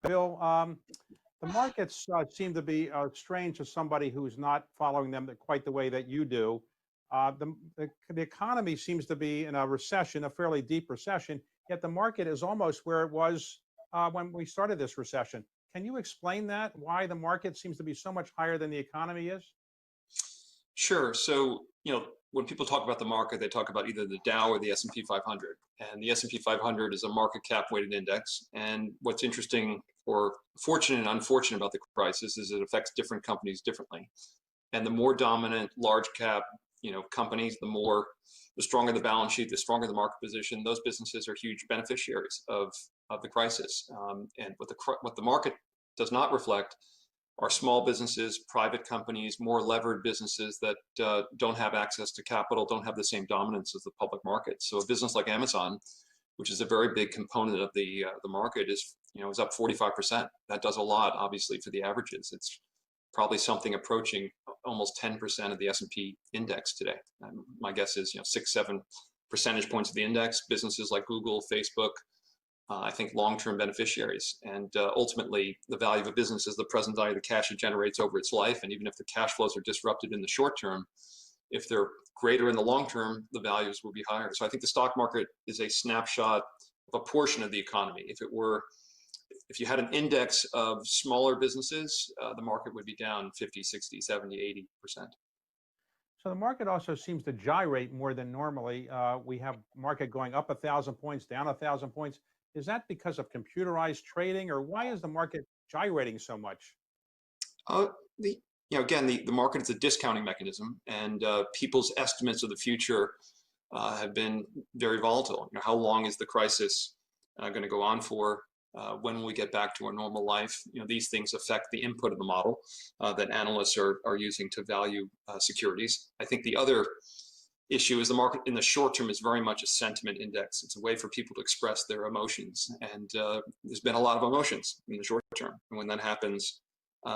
Bill, the markets seem to be strange to somebody who's not following them quite the way that you do. The economy seems to be in a recession, a fairly deep recession, yet the market is almost where it was when we started this recession. Can you explain that? Why the market seems to be so much higher than the economy is? Sure. So, when people talk about the market, they talk about either the Dow or the S&P 500. And the S&P 500 is a market cap weighted index. And what's interesting or fortunate and unfortunate about the crisis is it affects different companies differently. And the more dominant large cap, companies, the stronger the balance sheet, the stronger the market position. Those businesses are huge beneficiaries of the crisis. And what the market does not reflect are small businesses, private companies, more levered businesses that don't have access to capital, don't have the same dominance as the public market. So a business like Amazon, which is a very big component of the market, is up 45%. That does a lot, obviously, for the averages. It's probably something approaching almost 10% of the S&P index today. My guess is 6-7 percentage points of the index. Businesses like Google, Facebook, I think long-term beneficiaries. And ultimately, the value of a business is the present value of the cash it generates over its life. And even if the cash flows are disrupted in the short term, if they're greater in the long term, the values will be higher. So I think the stock market is a snapshot of a portion of the economy. If you had an index of smaller businesses, the market would be down 50, 60, 70, 80%. So the market also seems to gyrate more than normally. We have market going up 1,000 points, down 1,000 points. Is that because of computerized trading, or why is the market gyrating so much? Again, the market is a discounting mechanism, and people's estimates of the future have been very volatile. How long is the crisis going to go on for? When will we get back to our normal life? These things affect the input of the model that analysts are using to value securities. I think the other issue is the market in the short term is very much a sentiment index. It's a way for people to express their emotions. And there's been a lot of emotions in the short term. And when that happens,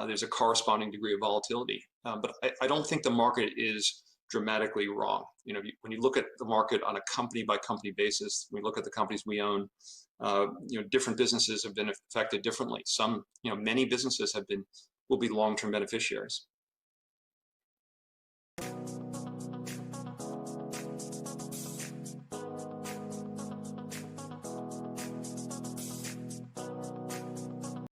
there's a corresponding degree of volatility. But I don't think the market is dramatically wrong. When you look at the market on a company by company basis, when we look at the companies we own, different businesses have been affected differently. Many businesses will be long-term beneficiaries.